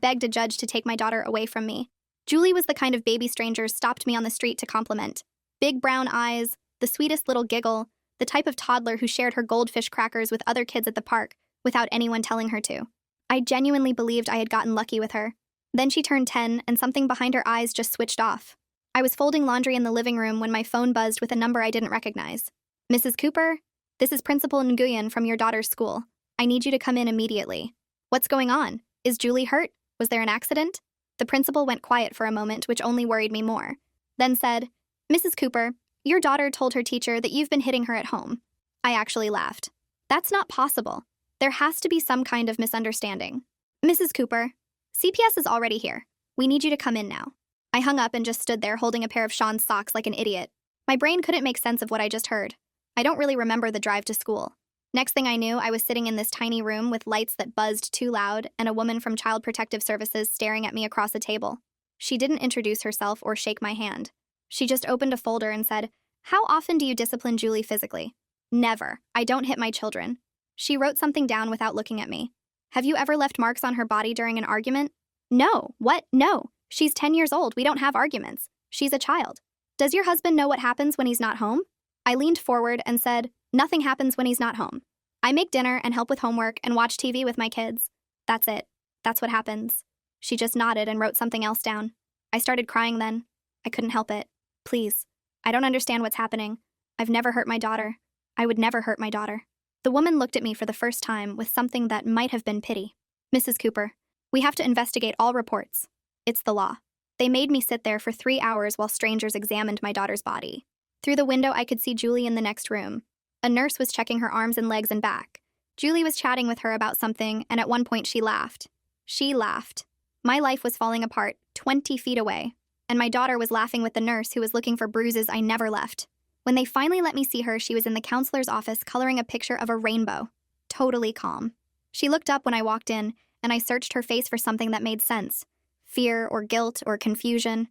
begged a judge to take my daughter away from me. Julie was the kind of baby stranger stopped me on the street to compliment. Big brown eyes, the sweetest little giggle, the type of toddler who shared her goldfish crackers with other kids at the park without anyone telling her to. I genuinely believed I had gotten lucky with her. Then she turned 10 and something behind her eyes just switched off. I was folding laundry in the living room when my phone buzzed with a number I didn't recognize. Mrs. Cooper, this is Principal Nguyen from your daughter's school. I need you to come in immediately. What's going on? Is Julie hurt? Was there an accident? The principal went quiet for a moment, which only worried me more. Then said, Mrs. Cooper, your daughter told her teacher that you've been hitting her at home. I actually laughed. That's not possible. There has to be some kind of misunderstanding. Mrs. Cooper, CPS is already here. We need you to come in now. I hung up and just stood there holding a pair of Sean's socks like an idiot. My brain couldn't make sense of what I just heard. I don't really remember the drive to school. Next thing I knew, I was sitting in this tiny room with lights that buzzed too loud and a woman from Child Protective Services staring at me across the table. She didn't introduce herself or shake my hand. She just opened a folder and said, How often do you discipline Julie physically? Never. I don't hit my children. She wrote something down without looking at me. Have you ever left marks on her body during an argument? No. What? No. She's 10 years old. We don't have arguments. She's a child. Does your husband know what happens when he's not home? I leaned forward and said, Nothing happens when he's not home. I make dinner and help with homework and watch TV with my kids. That's it. That's what happens. She just nodded and wrote something else down. I started crying then. I couldn't help it. Please. I don't understand what's happening. I've never hurt my daughter. I would never hurt my daughter. The woman looked at me for the first time with something that might have been pity. Mrs. Cooper, we have to investigate all reports. It's the law. They made me sit there for 3 hours while strangers examined my daughter's body. Through the window, I could see Julie in the next room. A nurse was checking her arms and legs and back. Julie was chatting with her about something, and at one point she laughed. She laughed. My life was falling apart, 20 feet away, and my daughter was laughing with the nurse who was looking for bruises I never left. When they finally let me see her, she was in the counselor's office coloring a picture of a rainbow. Totally calm. She looked up when I walked in, and I searched her face for something that made sense. Fear or guilt or confusion.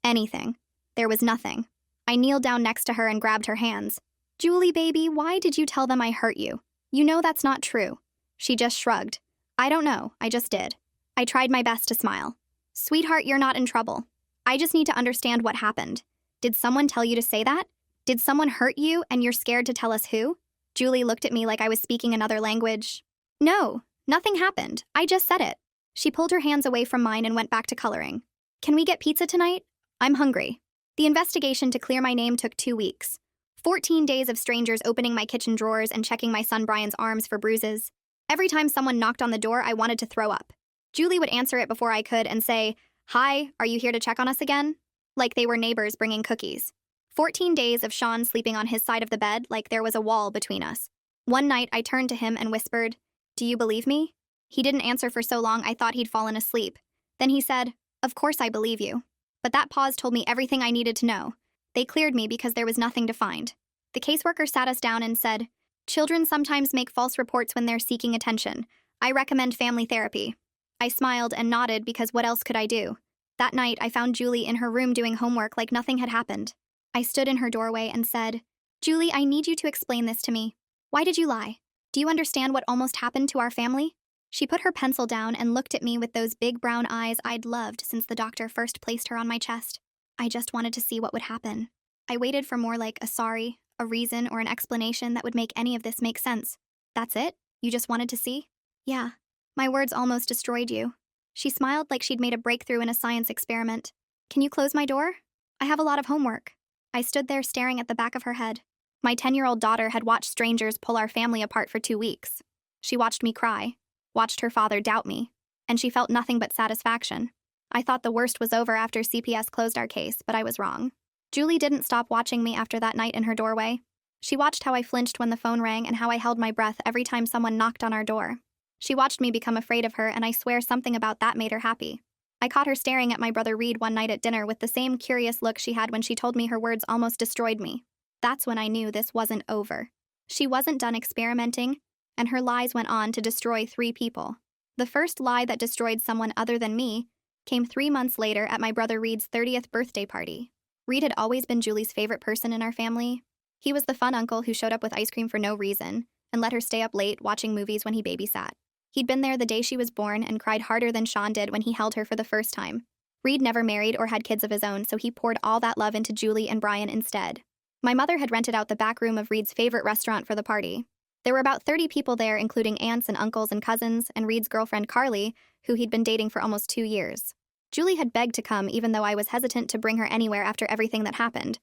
Anything. There was nothing. I kneeled down next to her and grabbed her hands. Julie, baby, why did you tell them I hurt you? You know that's not true. She just shrugged. I don't know, I just did. I tried my best to smile. Sweetheart, you're not in trouble. I just need to understand what happened. Did someone tell you to say that? Did someone hurt you and you're scared to tell us who? Julie looked at me like I was speaking another language. No, nothing happened. I just said it. She pulled her hands away from mine and went back to coloring. Can we get pizza tonight? I'm hungry. The investigation to clear my name took 2 weeks. 14 days of strangers opening my kitchen drawers and checking my son Brian's arms for bruises. Every time someone knocked on the door, I wanted to throw up. Julie would answer it before I could and say, Hi, are you here to check on us again? Like they were neighbors bringing cookies. 14 days of Sean sleeping on his side of the bed like there was a wall between us. One night, I turned to him and whispered, Do you believe me? He didn't answer for so long I thought he'd fallen asleep. Then he said, Of course I believe you. But that pause told me everything I needed to know. They cleared me because there was nothing to find. The caseworker sat us down and said, Children sometimes make false reports when they're seeking attention. I recommend family therapy. I smiled and nodded because what else could I do? That night, I found Julie in her room doing homework like nothing had happened. I stood in her doorway and said, Julie, I need you to explain this to me. Why did you lie? Do you understand what almost happened to our family? She put her pencil down and looked at me with those big brown eyes I'd loved since the doctor first placed her on my chest. I just wanted to see what would happen. I waited for more like a sorry, a reason, or an explanation that would make any of this make sense. That's it? You just wanted to see? Yeah. My words almost destroyed you. She smiled like she'd made a breakthrough in a science experiment. Can you close my door? I have a lot of homework. I stood there staring at the back of her head. My 10-year-old daughter had watched strangers pull our family apart for 2 weeks. She watched me cry, watched her father doubt me, and she felt nothing but satisfaction. I thought the worst was over after CPS closed our case, but I was wrong. Julie didn't stop watching me after that night in her doorway. She watched how I flinched when the phone rang and how I held my breath every time someone knocked on our door. She watched me become afraid of her, and I swear something about that made her happy. I caught her staring at my brother Reed one night at dinner with the same curious look she had when she told me her words almost destroyed me. That's when I knew this wasn't over. She wasn't done experimenting, and her lies went on to destroy 3 people. The first lie that destroyed someone other than me came 3 months later at my brother Reed's 30th birthday party. Reed had always been Julie's favorite person in our family. He was the fun uncle who showed up with ice cream for no reason and let her stay up late watching movies when he babysat. He'd been there the day she was born and cried harder than Sean did when he held her for the first time. Reed never married or had kids of his own, so he poured all that love into Julie and Brian instead. My mother had rented out the back room of Reed's favorite restaurant for the party. There were about 30 people there, including aunts and uncles and cousins, and Reed's girlfriend Carly, who he'd been dating for almost 2 years. Julie had begged to come, even though I was hesitant to bring her anywhere after everything that happened.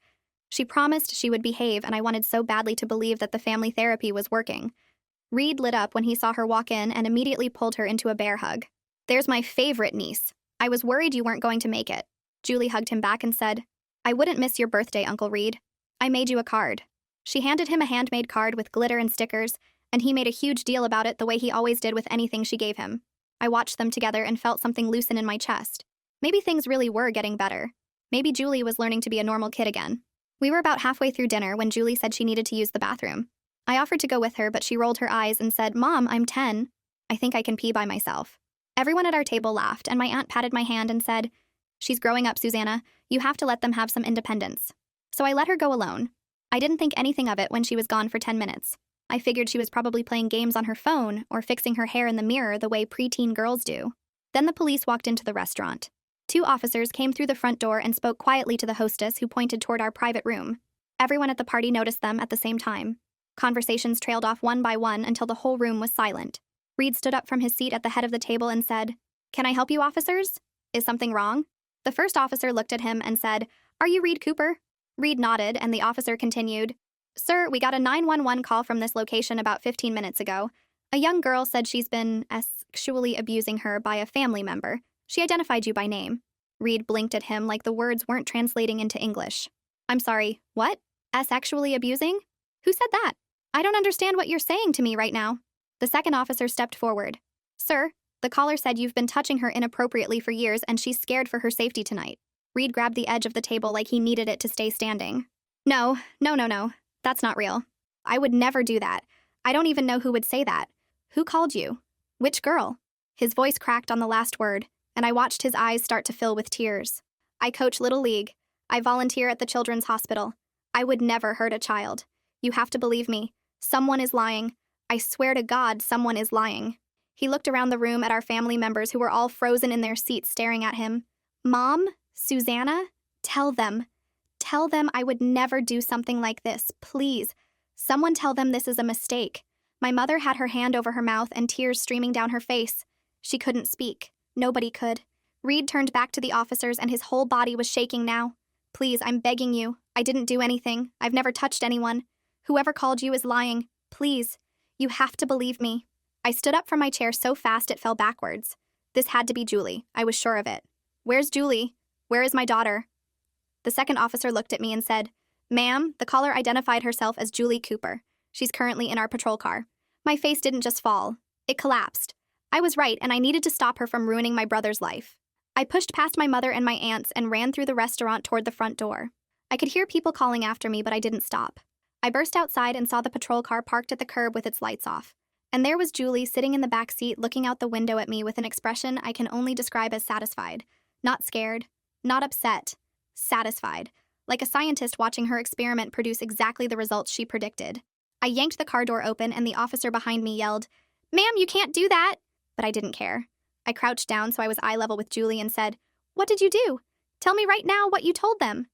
She promised she would behave, and I wanted so badly to believe that the family therapy was working. Reed lit up when he saw her walk in and immediately pulled her into a bear hug. "There's my favorite niece. I was worried you weren't going to make it." Julie hugged him back and said, "I wouldn't miss your birthday, Uncle Reed. I made you a card." She handed him a handmade card with glitter and stickers, and he made a huge deal about it the way he always did with anything she gave him. I watched them together and felt something loosen in my chest. Maybe things really were getting better. Maybe Julie was learning to be a normal kid again. We were about halfway through dinner when Julie said she needed to use the bathroom. I offered to go with her, but she rolled her eyes and said, "Mom, I'm 10. I think I can pee by myself." Everyone at our table laughed, and my aunt patted my hand and said, "She's growing up, Susanna. You have to let them have some independence." So I let her go alone. I didn't think anything of it when she was gone for 10 minutes. I figured she was probably playing games on her phone or fixing her hair in the mirror the way preteen girls do. Then the police walked into the restaurant. 2 officers came through the front door and spoke quietly to the hostess, who pointed toward our private room. Everyone at the party noticed them at the same time. Conversations trailed off one by one until the whole room was silent. Reed stood up from his seat at the head of the table and said, "Can I help you, officers? Is something wrong?" The first officer looked at him and said, "Are you Reed Cooper?" Reed nodded, and the officer continued, "Sir, we got a 911 call from this location about 15 minutes ago. A young girl said she's been sexually abusing her by a family member. She identified you by name." Reed blinked at him like the words weren't translating into English. "I'm sorry, what? Sexually abusing? Who said that? I don't understand what you're saying to me right now." The second officer stepped forward. "Sir, the caller said you've been touching her inappropriately for years and she's scared for her safety tonight." Reed grabbed the edge of the table like he needed it to stay standing. No. That's not real. I would never do that. I don't even know who would say that. Who called you? Which girl?" His voice cracked on the last word, and I watched his eyes start to fill with tears. "I coach Little League. I volunteer at the Children's Hospital. I would never hurt a child. You have to believe me. Someone is lying. I swear to God, someone is lying." He looked around the room at our family members who were all frozen in their seats staring at him. "Mom? Susanna? Tell them. Tell them I would never do something like this, please. Someone tell them this is a mistake." My mother had her hand over her mouth and tears streaming down her face. She couldn't speak. Nobody could. Reed turned back to the officers and his whole body was shaking now. "Please, I'm begging you. I didn't do anything. I've never touched anyone. Whoever called you is lying. Please. You have to believe me." I stood up from my chair so fast it fell backwards. This had to be Julie. I was sure of it. "Where's Julie? Where is my daughter?" The second officer looked at me and said, "Ma'am, the caller identified herself as Julie Cooper. She's currently in our patrol car." My face didn't just fall. It collapsed. I was right, and I needed to stop her from ruining my brother's life. I pushed past my mother and my aunts and ran through the restaurant toward the front door. I could hear people calling after me, but I didn't stop. I burst outside and saw the patrol car parked at the curb with its lights off. And there was Julie sitting in the back seat looking out the window at me with an expression I can only describe as satisfied. Not scared. Not upset. Satisfied. Like a scientist watching her experiment produce exactly the results she predicted. I yanked the car door open and the officer behind me yelled, "Ma'am, you can't do that!" But I didn't care. I crouched down so I was eye level with Julie and said, "What did you do? Tell me right now what you told them."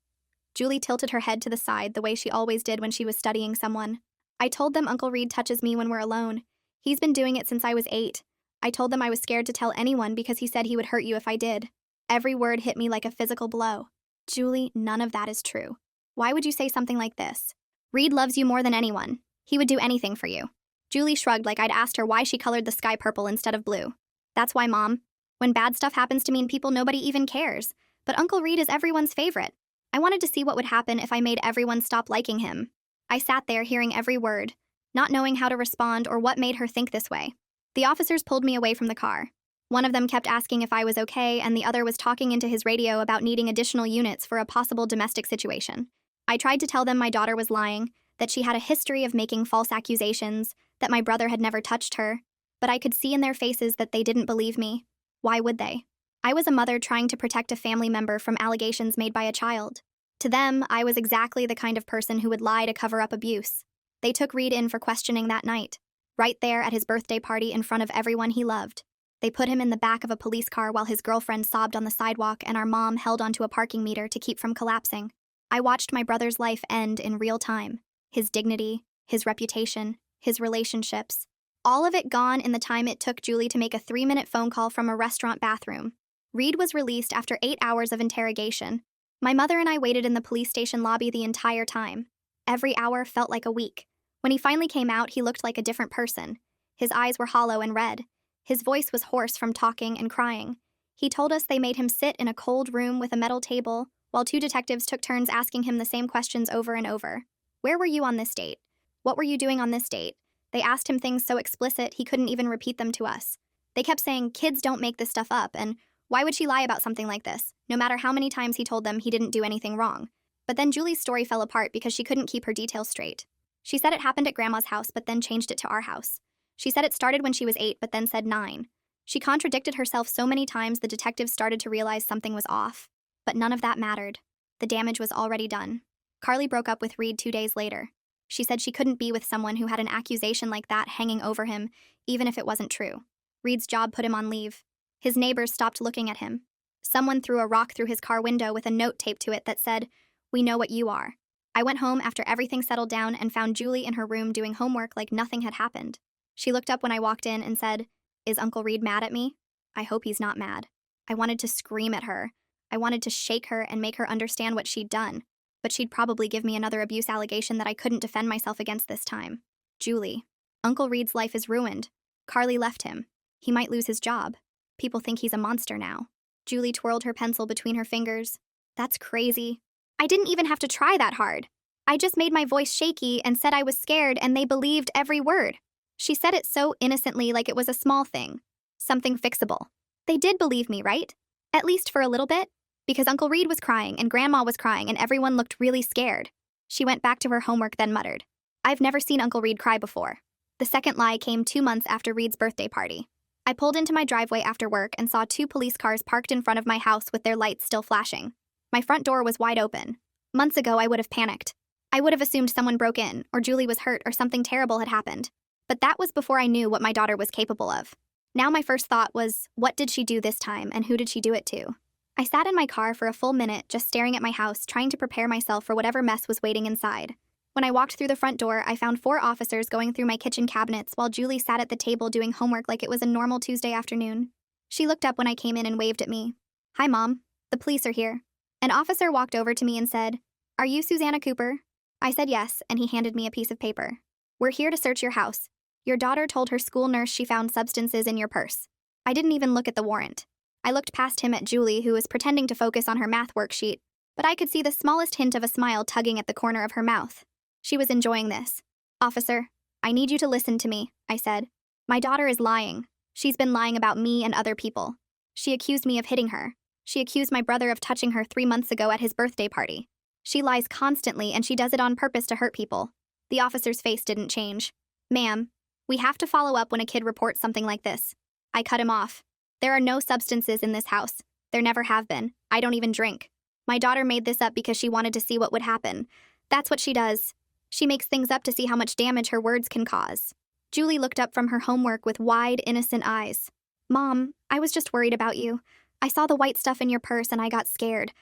Julie tilted her head to the side the way she always did when she was studying someone. "I told them Uncle Reed touches me when we're alone. He's been doing it since I was 8. I told them I was scared to tell anyone because he said he would hurt you if I did." Every word hit me like a physical blow. "Julie, none of that is true. Why would you say something like this? Reed loves you more than anyone. He would do anything for you." Julie shrugged like I'd asked her why she colored the sky purple instead of blue. "That's why, Mom. When bad stuff happens to mean people, nobody even cares. But Uncle Reed is everyone's favorite. I wanted to see what would happen if I made everyone stop liking him." I sat there hearing every word, not knowing how to respond or what made her think this way. The officers pulled me away from the car. One of them kept asking if I was okay, and the other was talking into his radio about needing additional units for a possible domestic situation. I tried to tell them my daughter was lying, that she had a history of making false accusations, that my brother had never touched her, but I could see in their faces that they didn't believe me. Why would they? I was a mother trying to protect a family member from allegations made by a child. To them, I was exactly the kind of person who would lie to cover up abuse. They took Reed in for questioning that night. right there at his birthday party in front of everyone he loved. They put him in the back of a police car while his girlfriend sobbed on the sidewalk and our mom held onto a parking meter to keep from collapsing. I watched my brother's life end in real time. His dignity, his reputation, his relationships. All of it gone in the time it took Julie to make a 3-minute phone call from a restaurant bathroom. Reed was released after 8 hours of interrogation. My mother and I waited in the police station lobby the entire time. Every hour felt like a week. When he finally came out, he looked like a different person. His eyes were hollow and red. His voice was hoarse from talking and crying. He told us they made him sit in a cold room with a metal table, while 2 detectives took turns asking him the same questions over and over. Where were you on this date? What were you doing on this date? They asked him things so explicit he couldn't even repeat them to us. They kept saying, kids don't make this stuff up, and why would she lie about something like this, no matter how many times he told them he didn't do anything wrong. But then Julie's story fell apart because she couldn't keep her details straight. She said it happened at Grandma's house, but then changed it to our house. She said it started when she was 8, but then said 9. She contradicted herself so many times the detectives started to realize something was off. But none of that mattered. The damage was already done. Carly broke up with Reed 2 days later. She said she couldn't be with someone who had an accusation like that hanging over him, even if it wasn't true. Reed's job put him on leave. His neighbors stopped looking at him. Someone threw a rock through his car window with a note taped to it that said, "We know what you are." I went home after everything settled down and found Julie in her room doing homework like nothing had happened. She looked up when I walked in and said, "Is Uncle Reed mad at me?" I hope he's not mad. I wanted to scream at her. I wanted to shake her and make her understand what she'd done. But she'd probably give me another abuse allegation that I couldn't defend myself against this time. Julie. Uncle Reed's life is ruined. Carly left him. He might lose his job. People think he's a monster now. Julie twirled her pencil between her fingers. That's crazy. I didn't even have to try that hard. I just made my voice shaky and said I was scared and they believed every word. She said it so innocently like it was a small thing. Something fixable. They did believe me, right? At least for a little bit. Because Uncle Reed was crying and Grandma was crying and everyone looked really scared. She went back to her homework then muttered, "I've never seen Uncle Reed cry before." The second lie came 2 months after Reed's birthday party. I pulled into my driveway after work and saw 2 police cars parked in front of my house with their lights still flashing. My front door was wide open. Months ago, I would have panicked. I would have assumed someone broke in, or Julie was hurt, or something terrible had happened. But that was before I knew what my daughter was capable of. Now my first thought was, what did she do this time, and who did she do it to? I sat in my car for a full minute, just staring at my house, trying to prepare myself for whatever mess was waiting inside. When I walked through the front door, I found 4 officers going through my kitchen cabinets while Julie sat at the table doing homework like it was a normal Tuesday afternoon. She looked up when I came in and waved at me. "Hi, Mom. The police are here." An officer walked over to me and said, "Are you Susanna Cooper?" I said yes, and he handed me a piece of paper. "We're here to search your house. Your daughter told her school nurse she found substances in your purse." I didn't even look at the warrant. I looked past him at Julie, who was pretending to focus on her math worksheet, but I could see the smallest hint of a smile tugging at the corner of her mouth. She was enjoying this. "Officer, I need you to listen to me," I said. "My daughter is lying. She's been lying about me and other people. She accused me of hitting her. She accused my brother of touching her 3 months ago at his birthday party. She lies constantly and she does it on purpose to hurt people." The officer's face didn't change. "Ma'am, we have to follow up when a kid reports something like this." I cut him off. "There are no substances in this house. There never have been. I don't even drink. My daughter made this up because she wanted to see what would happen. That's what she does. She makes things up to see how much damage her words can cause." Julie looked up from her homework with wide, innocent eyes. "Mom, I was just worried about you. I saw the white stuff in your purse and I got scared.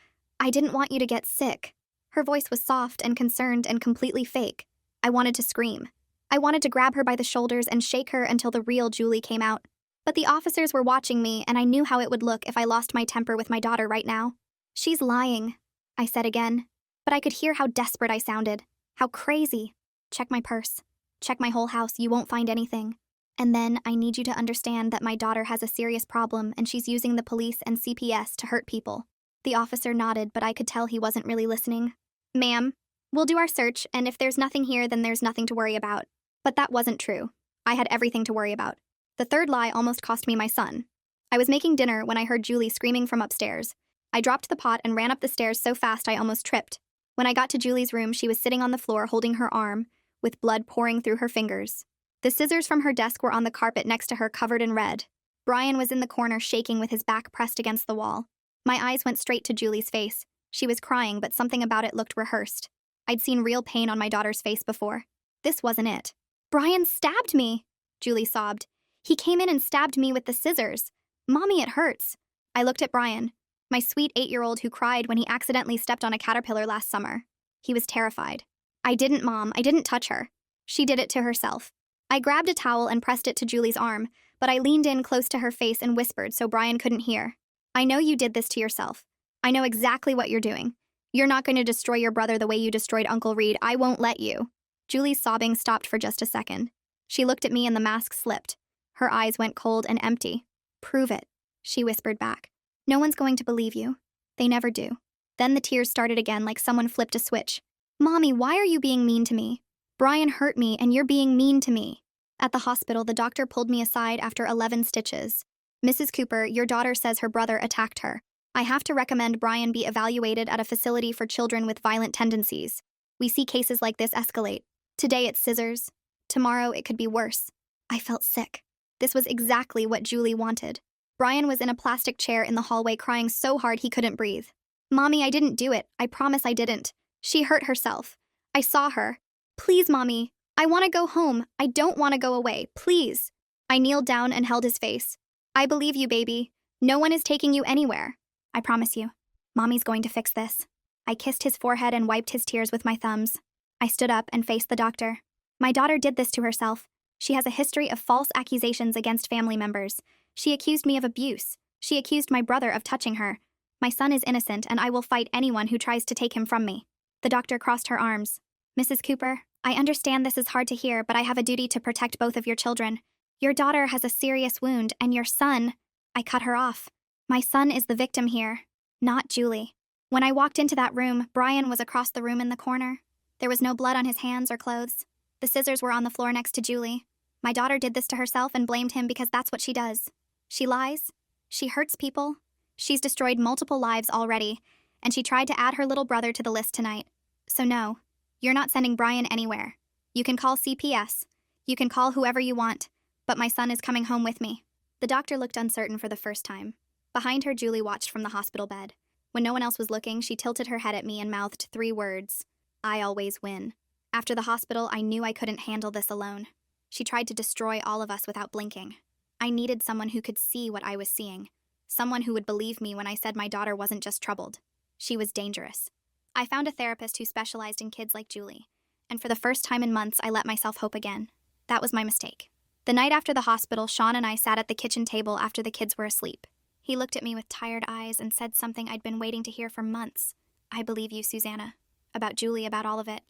I didn't want you to get sick." Her voice was soft and concerned and completely fake. I wanted to scream. I wanted to grab her by the shoulders and shake her until the real Julie came out. But the officers were watching me, and I knew how it would look if I lost my temper with my daughter right now. "She's lying," I said again. But I could hear how desperate I sounded. How crazy. "Check my purse. Check my whole house. You won't find anything. And then I need you to understand that my daughter has a serious problem and she's using the police and CPS to hurt people." The officer nodded, but I could tell he wasn't really listening. "Ma'am, we'll do our search, and if there's nothing here, then there's nothing to worry about." But that wasn't true. I had everything to worry about. The third lie almost cost me my son. I was making dinner when I heard Julie screaming from upstairs. I dropped the pot and ran up the stairs so fast I almost tripped. When I got to Julie's room, she was sitting on the floor holding her arm, with blood pouring through her fingers. The scissors from her desk were on the carpet next to her, covered in red. Brian was in the corner shaking with his back pressed against the wall. My eyes went straight to Julie's face. She was crying, but something about it looked rehearsed. I'd seen real pain on my daughter's face before. This wasn't it. "Brian stabbed me!" Julie sobbed. He came in and stabbed me with the scissors. Mommy, it hurts. I looked at Brian, my sweet 8-year-old who cried when he accidentally stepped on a caterpillar last summer. He was terrified. I didn't, Mom. I didn't touch her. She did it to herself. I grabbed a towel and pressed it to Julie's arm, but I leaned in close to her face and whispered so Brian couldn't hear. I know you did this to yourself. I know exactly what you're doing. You're not going to destroy your brother the way you destroyed Uncle Reed. I won't let you. Julie's sobbing stopped for just a second. She looked at me and the mask slipped. Her eyes went cold and empty. Prove it, she whispered back. No one's going to believe you. They never do. Then the tears started again like someone flipped a switch. Mommy, why are you being mean to me? Brian hurt me and you're being mean to me. At the hospital, the doctor pulled me aside after 11 stitches. Mrs. Cooper, your daughter says her brother attacked her. I have to recommend Brian be evaluated at a facility for children with violent tendencies. We see cases like this escalate. Today it's scissors. Tomorrow it could be worse. I felt sick. This was exactly what Julie wanted. Brian was in a plastic chair in the hallway crying so hard he couldn't breathe. Mommy, I didn't do it. I promise I didn't. She hurt herself. I saw her. Please, Mommy. I want to go home. I don't want to go away. Please. I kneeled down and held his face. I believe you, baby. No one is taking you anywhere. I promise you. Mommy's going to fix this. I kissed his forehead and wiped his tears with my thumbs. I stood up and faced the doctor. My daughter did this to herself. She has a history of false accusations against family members. She accused me of abuse. She accused my brother of touching her. My son is innocent, and I will fight anyone who tries to take him from me. The doctor crossed her arms. Mrs. Cooper, I understand this is hard to hear, but I have a duty to protect both of your children. Your daughter has a serious wound, and your son... I cut her off. My son is the victim here, not Julie. When I walked into that room, Brian was across the room in the corner. There was no blood on his hands or clothes. The scissors were on the floor next to Julie. My daughter did this to herself and blamed him because that's what she does. She lies. She hurts people. She's destroyed multiple lives already, and she tried to add her little brother to the list tonight. So no, you're not sending Brian anywhere. You can call CPS. You can call whoever you want, but my son is coming home with me. The doctor looked uncertain for the first time. Behind her, Julie watched from the hospital bed. When no one else was looking, she tilted her head at me and mouthed 3 words. I always win. After the hospital, I knew I couldn't handle this alone. She tried to destroy all of us without blinking. I needed someone who could see what I was seeing. Someone who would believe me when I said my daughter wasn't just troubled. She was dangerous. I found a therapist who specialized in kids like Julie. And for the first time in months, I let myself hope again. That was my mistake. The night after the hospital, Sean and I sat at the kitchen table after the kids were asleep. He looked at me with tired eyes and said something I'd been waiting to hear for months. I believe you, Susanna. About Julie, about all of it.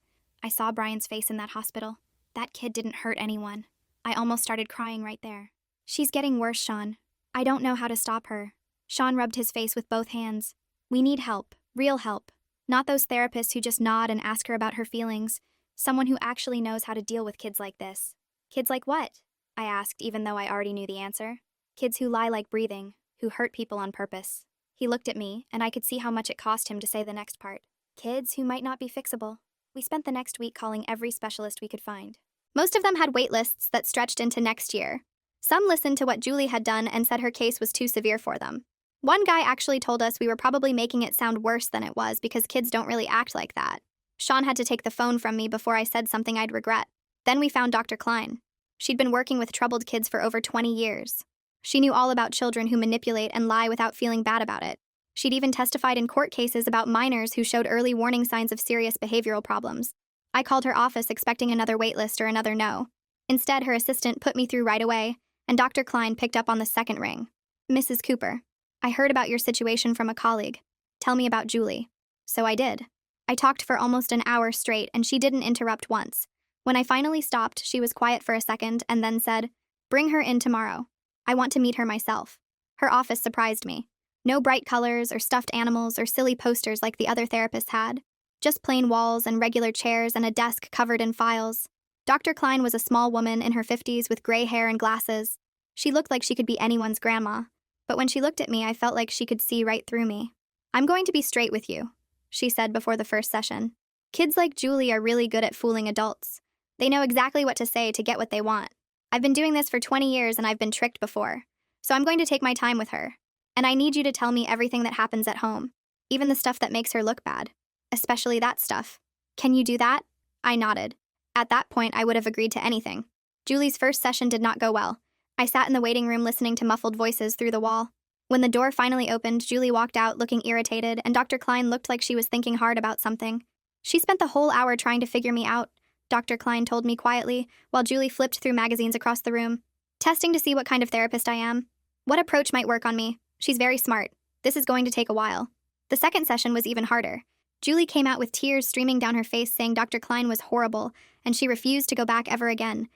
I saw Brian's face in that hospital. That kid didn't hurt anyone. I almost started crying right there. She's getting worse, Sean. I don't know how to stop her. Sean rubbed his face with both hands. We need help. Real help. Not those therapists who just nod and ask her about her feelings. Someone who actually knows how to deal with kids like this. Kids like what? I asked, even though I already knew the answer. Kids who lie like breathing, who hurt people on purpose. He looked at me, and I could see how much it cost him to say the next part. Kids who might not be fixable. We spent the next week calling every specialist we could find. Most of them had wait lists that stretched into next year. Some listened to what Julie had done and said her case was too severe for them. One guy actually told us we were probably making it sound worse than it was because kids don't really act like that. Sean had to take the phone from me before I said something I'd regret. Then we found Dr. Klein. She'd been working with troubled kids for over 20 years. She knew all about children who manipulate and lie without feeling bad about it. She'd even testified in court cases about minors who showed early warning signs of serious behavioral problems. I called her office expecting another waitlist or another no. Instead, her assistant put me through right away, and Dr. Klein picked up on the second ring. Mrs. Cooper, I heard about your situation from a colleague. Tell me about Julie. So I did. I talked for almost an hour straight, and she didn't interrupt once. When I finally stopped, she was quiet for a second and then said, "Bring her in tomorrow. I want to meet her myself." Her office surprised me. No bright colors or stuffed animals or silly posters like the other therapists had. Just plain walls and regular chairs and a desk covered in files. Dr. Klein was a small woman in her 50s with gray hair and glasses. She looked like she could be anyone's grandma. But when she looked at me, I felt like she could see right through me. "I'm going to be straight with you," she said before the first session. "Kids like Julie are really good at fooling adults. They know exactly what to say to get what they want. I've been doing this for 20 years and I've been tricked before. So I'm going to take my time with her. And I need you to tell me everything that happens at home, even the stuff that makes her look bad. Especially that stuff. Can you do that?" I nodded. At that point, I would have agreed to anything. Julie's first session did not go well. I sat in the waiting room listening to muffled voices through the wall. When the door finally opened, Julie walked out looking irritated, and Dr. Klein looked like she was thinking hard about something. She spent the whole hour trying to figure me out, Dr. Klein told me quietly, while Julie flipped through magazines across the room. Testing to see what kind of therapist I am. What approach might work on me? She's very smart. This is going to take a while. The second session was even harder. Julie came out with tears streaming down her face saying Dr. Klein was horrible, and she refused to go back ever again.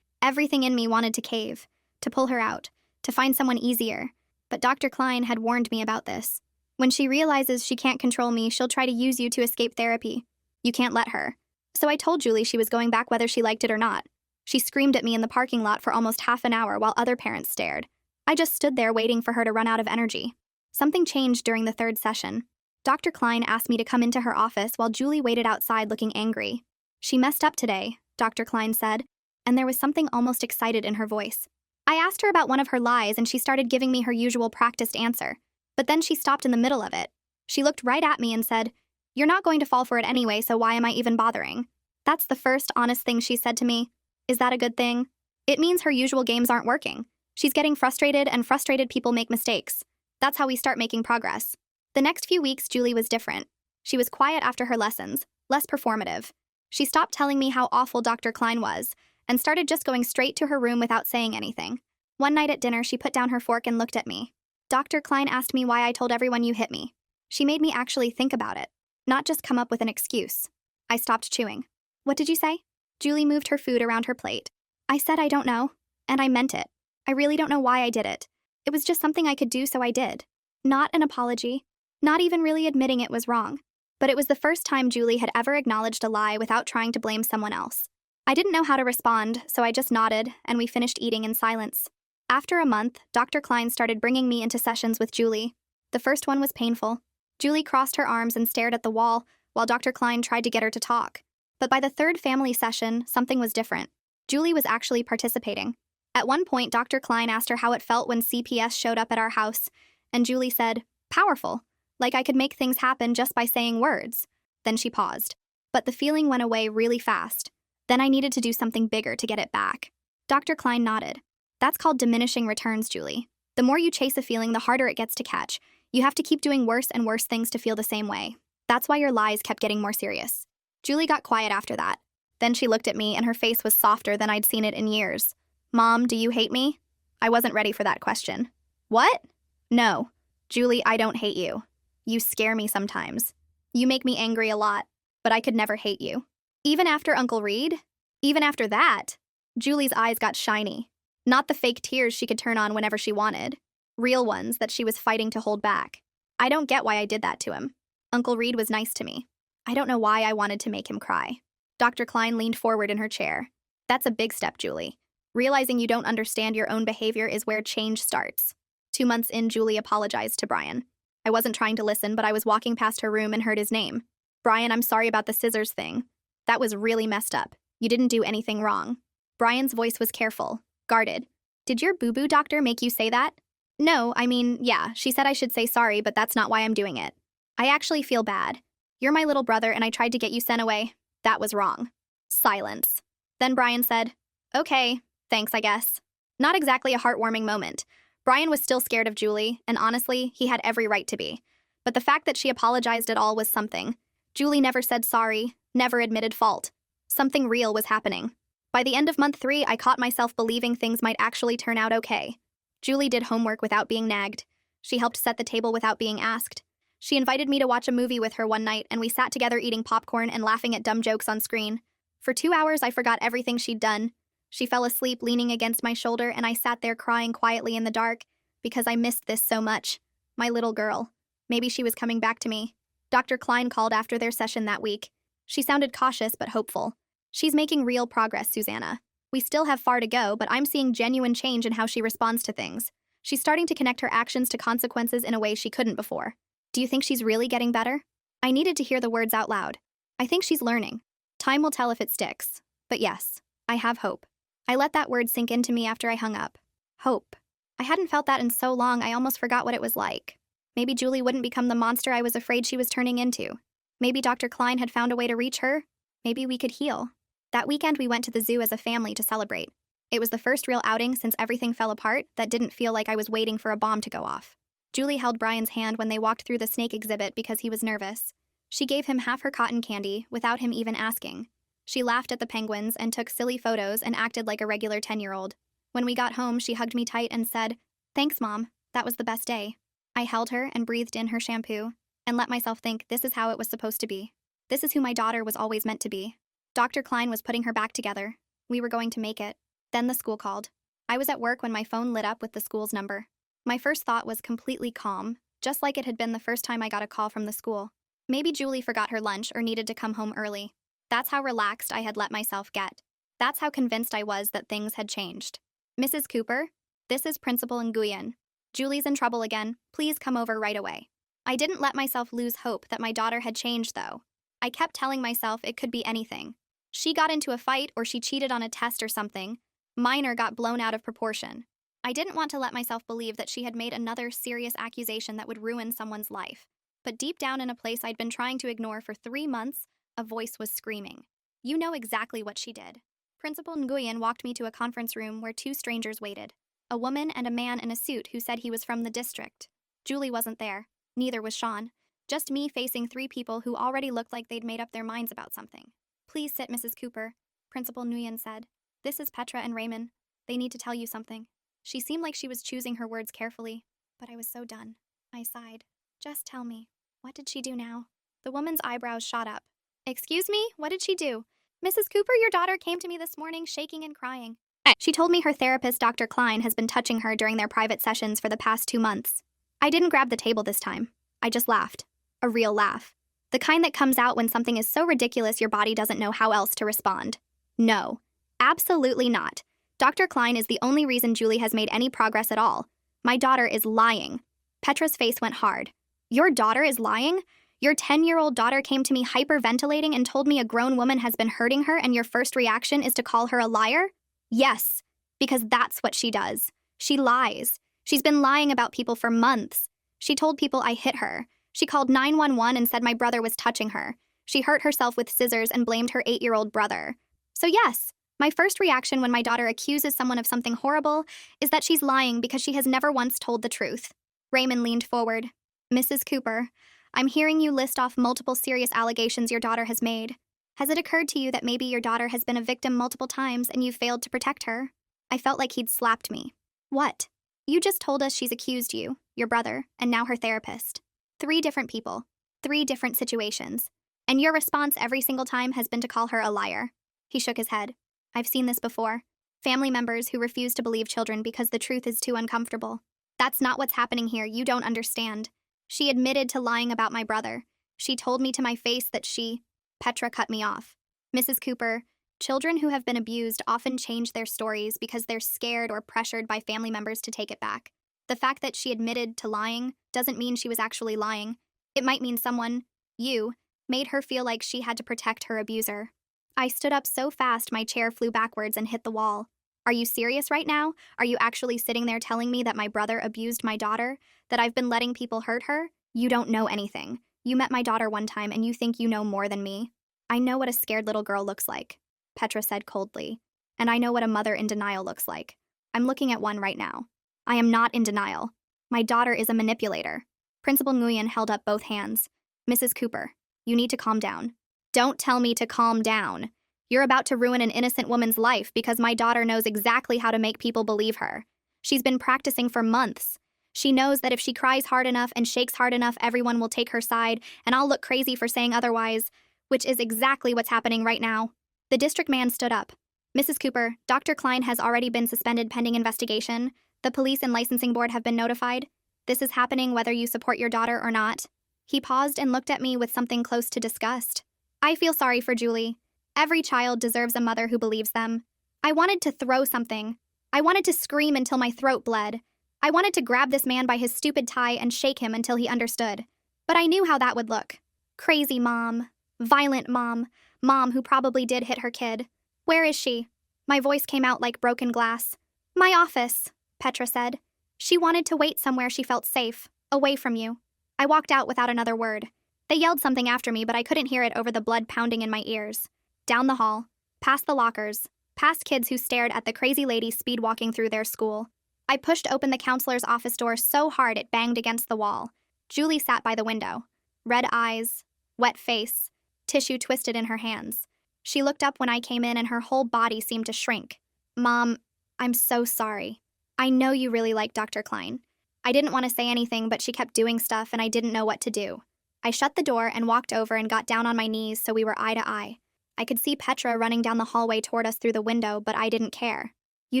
Everything in me wanted to cave, to pull her out, to find someone easier. But Dr. Klein had warned me about this. When she realizes she can't control me, she'll try to use you to escape therapy. You can't let her. So I told Julie she was going back whether she liked it or not. She screamed at me in the parking lot for almost half an hour while other parents stared. I just stood there waiting for her to run out of energy. Something changed during the third session. Dr. Klein asked me to come into her office while Julie waited outside looking angry. She messed up today, Dr. Klein said, and there was something almost excited in her voice. I asked her about one of her lies and she started giving me her usual practiced answer. But then she stopped in the middle of it. She looked right at me and said, "You're not going to fall for it anyway, so why am I even bothering?" That's the first honest thing she said to me. Is that a good thing? It means her usual games aren't working. She's getting frustrated, and frustrated people make mistakes. That's how we start making progress. The next few weeks, Julie was different. She was quiet after her lessons, less performative. She stopped telling me how awful Dr. Klein was, and started just going straight to her room without saying anything. One night at dinner, she put down her fork and looked at me. Dr. Klein asked me why I told everyone you hit me. She made me actually think about it, not just come up with an excuse. I stopped chewing. What did you say? Julie moved her food around her plate. I said I don't know, and I meant it. I really don't know why I did it. It was just something I could do, so I did. Not an apology. Not even really admitting it was wrong. But it was the first time Julie had ever acknowledged a lie without trying to blame someone else. I didn't know how to respond, so I just nodded, and we finished eating in silence. After a month, Dr. Klein started bringing me into sessions with Julie. The first one was painful. Julie crossed her arms and stared at the wall, while Dr. Klein tried to get her to talk. But by the third family session, something was different. Julie was actually participating. At one point, Dr. Klein asked her how it felt when CPS showed up at our house, and Julie said, "Powerful. Like I could make things happen just by saying words." Then she paused. But the feeling went away really fast. Then I needed to do something bigger to get it back. Dr. Klein nodded. That's called diminishing returns, Julie. The more you chase a feeling, the harder it gets to catch. You have to keep doing worse and worse things to feel the same way. That's why your lies kept getting more serious. Julie got quiet after that. Then she looked at me, and her face was softer than I'd seen it in years. "Mom, do you hate me?" I wasn't ready for that question. "What?" "No. Julie, I don't hate you. You scare me sometimes. You make me angry a lot, but I could never hate you." "Even after Uncle Reed? Even after that?" Julie's eyes got shiny. Not the fake tears she could turn on whenever she wanted. Real ones that she was fighting to hold back. I don't get why I did that to him. Uncle Reed was nice to me. I don't know why I wanted to make him cry. Dr. Klein leaned forward in her chair. "That's a big step, Julie. Realizing you don't understand your own behavior is where change starts." 2 months in, Julie apologized to Brian. I wasn't trying to listen, but I was walking past her room and heard his name. "Brian, I'm sorry about the scissors thing. That was really messed up. You didn't do anything wrong." Brian's voice was careful, guarded. "Did your boo-boo doctor make you say that?" "No, I mean, yeah, she said I should say sorry, but that's not why I'm doing it. I actually feel bad. You're my little brother and I tried to get you sent away. That was wrong." Silence. Then Brian said, "Okay, thanks, I guess." Not exactly a heartwarming moment. Brian was still scared of Julie, and honestly, he had every right to be. But the fact that she apologized at all was something. Julie never said sorry, never admitted fault. Something real was happening. By the end of month 3, I caught myself believing things might actually turn out okay. Julie did homework without being nagged. She helped set the table without being asked. She invited me to watch a movie with her one night, and we sat together eating popcorn and laughing at dumb jokes on screen. For 2 hours, I forgot everything she'd done. She fell asleep leaning against my shoulder, and I sat there crying quietly in the dark because I missed this so much. My little girl. Maybe she was coming back to me. Dr. Klein called after their session that week. She sounded cautious but hopeful. "She's making real progress, Susanna. We still have far to go, but I'm seeing genuine change in how she responds to things. She's starting to connect her actions to consequences in a way she couldn't before." "Do you think she's really getting better?" I needed to hear the words out loud. "I think she's learning. Time will tell if it sticks. But yes, I have hope." I let that word sink into me after I hung up. Hope. I hadn't felt that in so long I almost forgot what it was like. Maybe Julie wouldn't become the monster I was afraid she was turning into. Maybe Dr. Klein had found a way to reach her. Maybe we could heal. That weekend we went to the zoo as a family to celebrate. It was the first real outing since everything fell apart that didn't feel like I was waiting for a bomb to go off. Julie held Brian's hand when they walked through the snake exhibit because he was nervous. She gave him half her cotton candy without him even asking. She laughed at the penguins and took silly photos and acted like a regular 10-year-old. When we got home, she hugged me tight and said, "Thanks, Mom. That was the best day." I held her and breathed in her shampoo and let myself think this is how it was supposed to be. This is who my daughter was always meant to be. Dr. Klein was putting her back together. We were going to make it. Then the school called. I was at work when my phone lit up with the school's number. My first thought was completely calm, just like it had been the first time I got a call from the school. Maybe Julie forgot her lunch or needed to come home early. That's how relaxed I had let myself get. That's how convinced I was that things had changed. "Mrs. Cooper, this is Principal Nguyen. Julie's in trouble again. Please come over right away." I didn't let myself lose hope that my daughter had changed, though. I kept telling myself it could be anything. She got into a fight or she cheated on a test or something. Minor got blown out of proportion. I didn't want to let myself believe that she had made another serious accusation that would ruin someone's life. But deep down in a place I'd been trying to ignore for 3 months, a voice was screaming, "You know exactly what she did." Principal Nguyen walked me to a conference room where 2 strangers waited, a woman and a man in a suit who said he was from the district. Julie wasn't there. Neither was Sean. Just me facing 3 people who already looked like they'd made up their minds about something. "Please sit, Mrs. Cooper," Principal Nguyen said. "This is Petra and Raymond. They need to tell you something." She seemed like she was choosing her words carefully, but I was so done. I sighed. "Just tell me, what did she do now?" The woman's eyebrows shot up. "Excuse me? What did she do?" "Mrs. Cooper, your daughter came to me this morning shaking and crying. She told me her therapist, Dr. Klein, has been touching her during their private sessions for the past 2 months. I didn't grab the table this time. I just laughed. A real laugh. The kind that comes out when something is so ridiculous your body doesn't know how else to respond. No. Absolutely not. Dr. Klein is the only reason Julie has made any progress at all. My daughter is lying." Petra's face went hard. "Your daughter is lying? Your 10-year-old daughter came to me hyperventilating and told me a grown woman has been hurting her and your first reaction is to call her a liar?" "Yes, because that's what she does. She lies. She's been lying about people for months. She told people I hit her. She called 911 and said my brother was touching her. She hurt herself with scissors and blamed her 8-year-old brother. So yes, my first reaction when my daughter accuses someone of something horrible is that she's lying because she has never once told the truth." Raymond leaned forward. "Mrs. Cooper, I'm hearing you list off multiple serious allegations your daughter has made. Has it occurred to you that maybe your daughter has been a victim multiple times and you've failed to protect her?" I felt like he'd slapped me. "What? You just told us she's accused you, your brother, and now her therapist. 3 different people, 3 different situations. And your response every single time has been to call her a liar." He shook his head. "I've seen this before. Family members who refuse to believe children because the truth is too uncomfortable. That's not what's happening here. You don't understand. She admitted to lying about my brother. She told me to my face that she—" Petra cut me off. "Mrs. Cooper, children who have been abused often change their stories because they're scared or pressured by family members to take it back. The fact that she admitted to lying doesn't mean she was actually lying. It might mean someone, you, made her feel like she had to protect her abuser." I stood up so fast my chair flew backwards and hit the wall. "Are you serious right now? Are you actually sitting there telling me that my brother abused my daughter? That I've been letting people hurt her? You don't know anything. You met my daughter one time and you think you know more than me." "I know what a scared little girl looks like," Petra said coldly. "And I know what a mother in denial looks like. I'm looking at one right now. I am not in denial. My daughter is a manipulator." Principal Nguyen held up both hands. "Mrs. Cooper, you need to calm down." "Don't tell me to calm down. You're about to ruin an innocent woman's life because my daughter knows exactly how to make people believe her. She's been practicing for months. She knows that if she cries hard enough and shakes hard enough, everyone will take her side, and I'll look crazy for saying otherwise, which is exactly what's happening right now." The district man stood up. "Mrs. Cooper, Dr. Klein has already been suspended pending investigation. The police and licensing board have been notified. This is happening whether you support your daughter or not." He paused and looked at me with something close to disgust. "I feel sorry for Julie. Every child deserves a mother who believes them." I wanted to throw something. I wanted to scream until my throat bled. I wanted to grab this man by his stupid tie and shake him until he understood. But I knew how that would look. Crazy mom. Violent mom. Mom who probably did hit her kid. "Where is she?" My voice came out like broken glass. "My office," Petra said. "She wanted to wait somewhere she felt safe, away from you." I walked out without another word. They yelled something after me, but I couldn't hear it over the blood pounding in my ears. Down the hall, past the lockers, past kids who stared at the crazy lady speed walking through their school. I pushed open the counselor's office door so hard it banged against the wall. Julie sat by the window. Red eyes, wet face, tissue twisted in her hands. She looked up when I came in and her whole body seemed to shrink. Mom, I'm so sorry. I know you really like Dr. Klein. I didn't want to say anything, but she kept doing stuff and I didn't know what to do. I shut the door and walked over and got down on my knees so we were eye to eye. I could see Petra running down the hallway toward us through the window, but I didn't care. You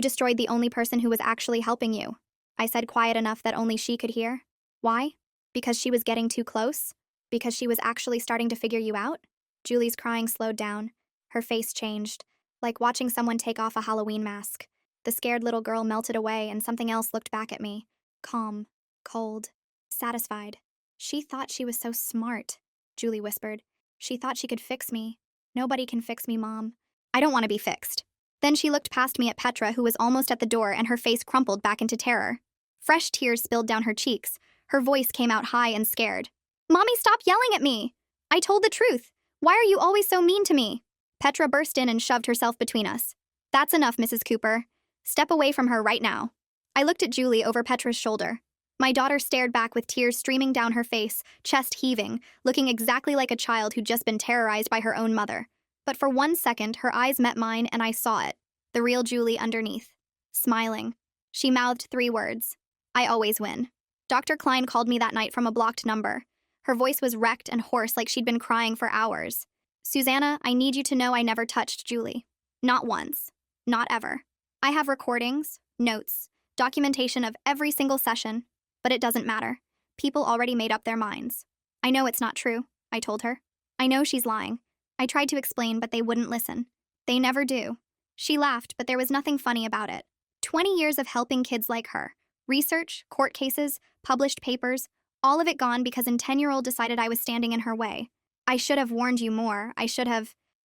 destroyed the only person who was actually helping you, I said, quiet enough that only she could hear. Why? Because she was getting too close? Because she was actually starting to figure you out? Julie's crying slowed down. Her face changed, like watching someone take off a Halloween mask. The scared little girl melted away and something else looked back at me. Calm, cold, satisfied. She thought she was so smart, Julie whispered. She thought she could fix me. Nobody can fix me, Mom. I don't want to be fixed. Then she looked past me at Petra, who was almost at the door, and her face crumpled back into terror. Fresh tears spilled down her cheeks. Her voice came out high and scared. Mommy, stop yelling at me! I told the truth. Why are you always so mean to me? Petra burst in and shoved herself between us. That's enough, Mrs. Cooper. Step away from her right now. I looked at Julie over Petra's shoulder. My daughter stared back with tears streaming down her face, chest heaving, looking exactly like a child who'd just been terrorized by her own mother. But for 1 second, her eyes met mine and I saw it. The real Julie underneath. Smiling. She mouthed 3 words. I always win. Dr. Klein called me that night from a blocked number. Her voice was wrecked and hoarse like she'd been crying for hours. Susanna, I need you to know I never touched Julie. Not once. Not ever. I have recordings, notes, documentation of every single session, but it doesn't matter. People already made up their minds. I know it's not true, I told her. I know she's lying. I tried to explain, but they wouldn't listen. They never do. She laughed, but there was nothing funny about it. 20 years of helping kids like her. Research, court cases, published papers, all of it gone because a 10-year-old decided I was standing in her way. I should have warned you more.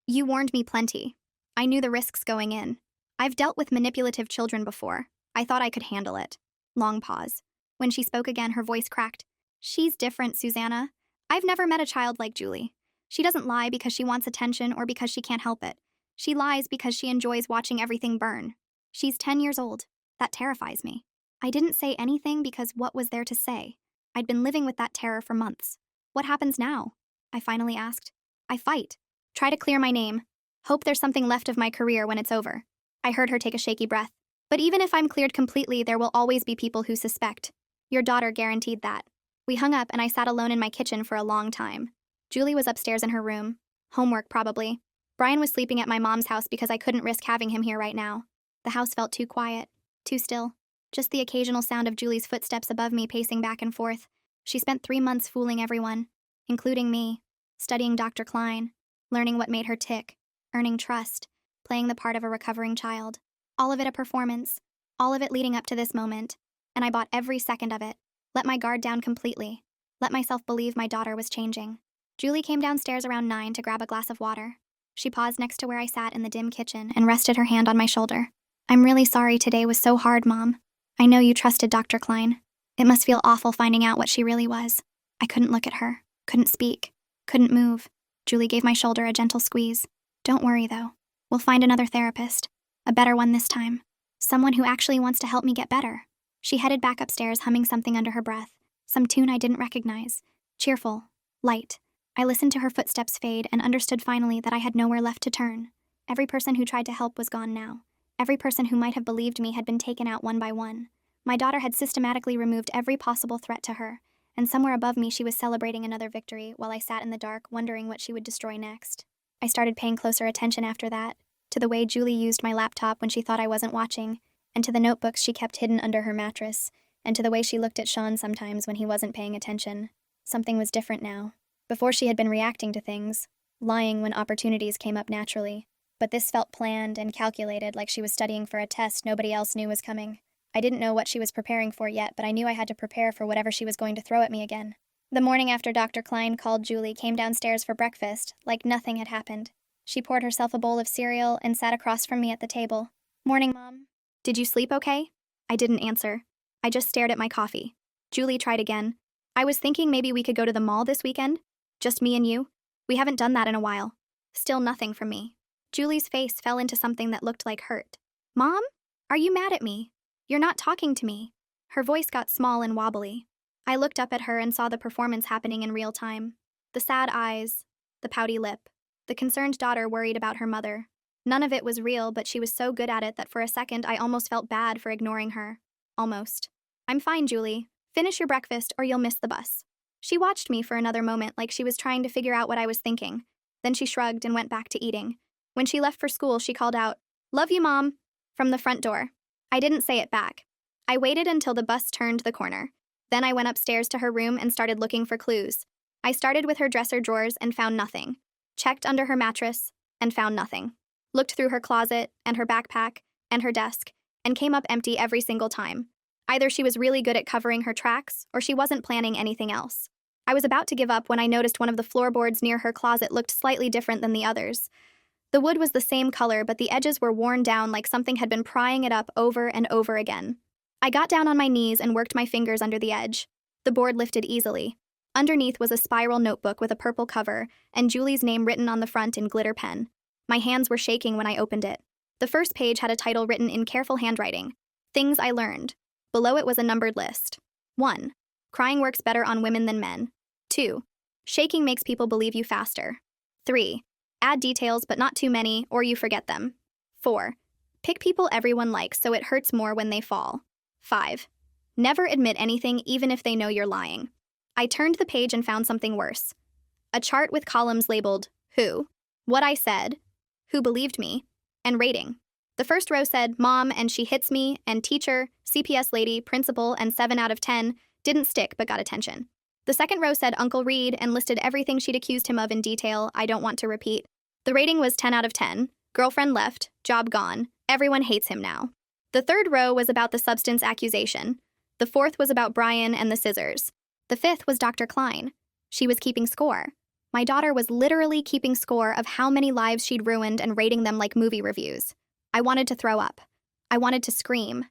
You warned me plenty. I knew the risks going in. I've dealt with manipulative children before. I thought I could handle it. Long pause. When she spoke again, her voice cracked. She's different, Susanna. I've never met a child like Julie. She doesn't lie because she wants attention or because she can't help it. She lies because she enjoys watching everything burn. She's 10 years old. That terrifies me. I didn't say anything because what was there to say? I'd been living with that terror for months. What happens now? I finally asked. I fight. Try to clear my name. Hope there's something left of my career when it's over. I heard her take a shaky breath. But even if I'm cleared completely, there will always be people who suspect. Your daughter guaranteed that. We hung up and I sat alone in my kitchen for a long time. Julie was upstairs in her room. Homework, probably. Brian was sleeping at my mom's house because I couldn't risk having him here right now. The house felt too quiet, too still. Just the occasional sound of Julie's footsteps above me pacing back and forth. She spent 3 months fooling everyone, including me, studying Dr. Klein, learning what made her tick, earning trust, playing the part of a recovering child. All of it a performance, all of it leading up to this moment, and I bought every second of it. Let my guard down completely. Let myself believe my daughter was changing. Julie came downstairs around 9 to grab a glass of water. She paused next to where I sat in the dim kitchen and rested her hand on my shoulder. I'm really sorry today was so hard, Mom. I know you trusted Dr. Klein. It must feel awful finding out what she really was. I couldn't look at her, couldn't speak, couldn't move. Julie gave my shoulder a gentle squeeze. Don't worry, though. We'll find another therapist. A better one this time. Someone who actually wants to help me get better. She headed back upstairs, humming something under her breath. Some tune I didn't recognize. Cheerful. Light. I listened to her footsteps fade and understood finally that I had nowhere left to turn. Every person who tried to help was gone now. Every person who might have believed me had been taken out one by one. My daughter had systematically removed every possible threat to her, and somewhere above me she was celebrating another victory while I sat in the dark wondering what she would destroy next. I started paying closer attention after that, to the way Julie used my laptop when she thought I wasn't watching, and to the notebooks she kept hidden under her mattress, and to the way she looked at Sean sometimes when he wasn't paying attention. Something was different now. Before she had been reacting to things, lying when opportunities came up naturally. But this felt planned and calculated, like she was studying for a test nobody else knew was coming. I didn't know what she was preparing for yet, but I knew I had to prepare for whatever she was going to throw at me again. The morning after Dr. Klein called, Julie came downstairs for breakfast, like nothing had happened. She poured herself a bowl of cereal and sat across from me at the table. Morning, Mom. Did you sleep okay? I didn't answer. I just stared at my coffee. Julie tried again. I was thinking maybe we could go to the mall this weekend. Just me and you. We haven't done that in a while. Still nothing from me. Julie's face fell into something that looked like hurt. Mom? Are you mad at me? You're not talking to me. Her voice got small and wobbly. I looked up at her and saw the performance happening in real time. The sad eyes, the pouty lip, the concerned daughter worried about her mother. None of it was real, but she was so good at it that for a second I almost felt bad for ignoring her. Almost. I'm fine, Julie. Finish your breakfast or you'll miss the bus. She watched me for another moment like she was trying to figure out what I was thinking. Then she shrugged and went back to eating. When she left for school, she called out, "Love you, Mom," from the front door. I didn't say it back. I waited until the bus turned the corner. Then I went upstairs to her room and started looking for clues. I started with her dresser drawers and found nothing. Checked under her mattress and found nothing. Looked through her closet and her backpack and her desk and came up empty every single time. Either she was really good at covering her tracks or she wasn't planning anything else. I was about to give up when I noticed one of the floorboards near her closet looked slightly different than the others. The wood was the same color, but the edges were worn down like something had been prying it up over and over again. I got down on my knees and worked my fingers under the edge. The board lifted easily. Underneath was a spiral notebook with a purple cover and Julie's name written on the front in glitter pen. My hands were shaking when I opened it. The first page had a title written in careful handwriting, "Things I Learned." Below it was a numbered list. 1. Crying works better on women than men. 2. Shaking makes people believe you faster. 3. Add details but not too many or you forget them. 4. Pick people everyone likes so it hurts more when they fall. 5. Never admit anything even if they know you're lying. I turned the page and found something worse. A chart with columns labeled who, what I said, who believed me, and rating. The first row said Mom and she hits me and teacher, CPS lady, principal, and 7 out of 10 didn't stick but got attention. The second row said Uncle Reed and listed everything she'd accused him of in detail I don't want to repeat. The rating was 10 out of 10. Girlfriend left, job gone, everyone hates him now. The third row was about the substance accusation. The fourth was about Brian and the scissors. The fifth was Dr. Klein. She was keeping score. My daughter was literally keeping score of how many lives she'd ruined and rating them like movie reviews. I wanted to throw up. I wanted to scream.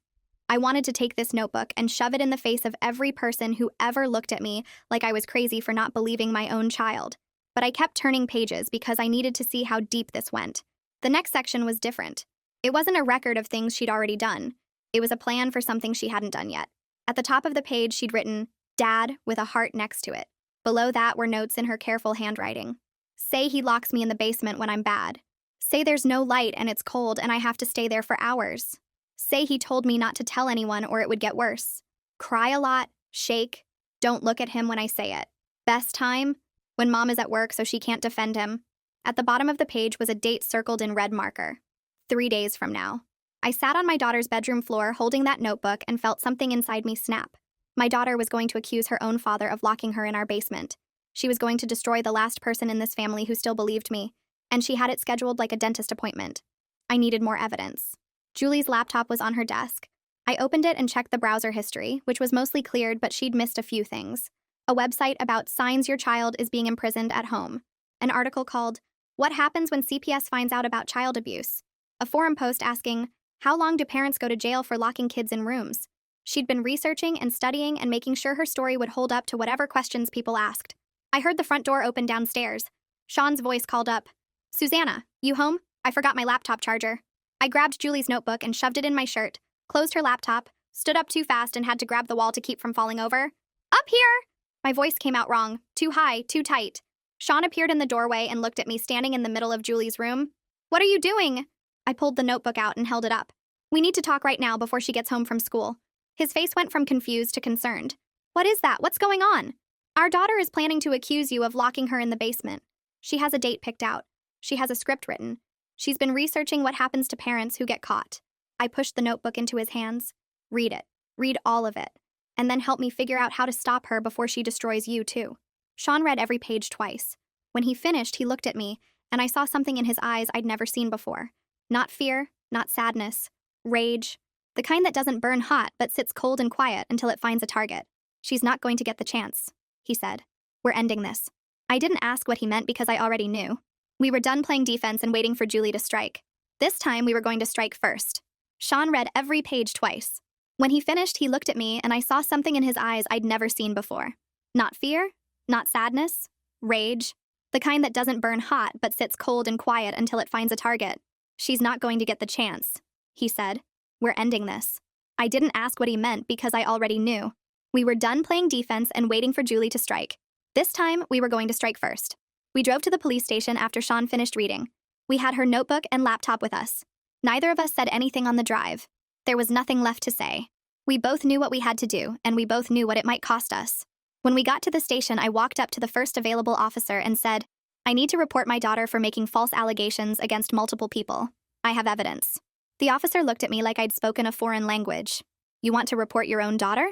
I wanted to take this notebook and shove it in the face of every person who ever looked at me like I was crazy for not believing my own child. But I kept turning pages because I needed to see how deep this went. The next section was different. It wasn't a record of things she'd already done. It was a plan for something she hadn't done yet. At the top of the page, she'd written, "Dad," with a heart next to it. Below that were notes in her careful handwriting. Say he locks me in the basement when I'm bad. Say there's no light and it's cold and I have to stay there for hours. Say he told me not to tell anyone or it would get worse. Cry a lot, shake, don't look at him when I say it. Best time? When Mom is at work so she can't defend him. At the bottom of the page was a date circled in red marker. 3 days from now. I sat on my daughter's bedroom floor holding that notebook and felt something inside me snap. My daughter was going to accuse her own father of locking her in our basement. She was going to destroy the last person in this family who still believed me, and she had it scheduled like a dentist appointment. I needed more evidence. Julie's laptop was on her desk. I opened it and checked the browser history, which was mostly cleared, but she'd missed a few things. A website about signs your child is being imprisoned at home. An article called, "What Happens When CPS Finds Out About Child Abuse?" A forum post asking, "How long do parents go to jail for locking kids in rooms?" She'd been researching and studying and making sure her story would hold up to whatever questions people asked. I heard the front door open downstairs. Sean's voice called up, "Susanna, you home? I forgot my laptop charger." I grabbed Julie's notebook and shoved it in my shirt, closed her laptop, stood up too fast and had to grab the wall to keep from falling over. "Up here!" My voice came out wrong, too high, too tight. Sean appeared in the doorway and looked at me standing in the middle of Julie's room. "What are you doing?" I pulled the notebook out and held it up. "We need to talk right now before she gets home from school." His face went from confused to concerned. "What is that? What's going on?" "Our daughter is planning to accuse you of locking her in the basement. She has a date picked out. She has a script written. She's been researching what happens to parents who get caught." I pushed the notebook into his hands. "Read it. Read all of it. And then help me figure out how to stop her before she destroys you, too." Sean read every page twice. When he finished, he looked at me, and I saw something in his eyes I'd never seen before. Not fear, not sadness. Rage. The kind that doesn't burn hot but sits cold and quiet until it finds a target. "She's not going to get the chance," he said. "We're ending this." I didn't ask what he meant because I already knew. We were done playing defense and waiting for Julie to strike. This time we were going to strike first. Sean read every page twice. When he finished, he looked at me and I saw something in his eyes I'd never seen before. Not fear, not sadness, rage. The kind that doesn't burn hot but sits cold and quiet until it finds a target. She's not going to get the chance, he said. We're ending this. I didn't ask what he meant because I already knew. We were done playing defense and waiting for Julie to strike. This time, we were going to strike first. We drove to the police station after Sean finished reading. We had her notebook and laptop with us. Neither of us said anything on the drive. There was nothing left to say. We both knew what we had to do, and we both knew what it might cost us. When we got to the station, I walked up to the first available officer and said, I need to report my daughter for making false allegations against multiple people. I have evidence. The officer looked at me like I'd spoken a foreign language. You want to report your own daughter?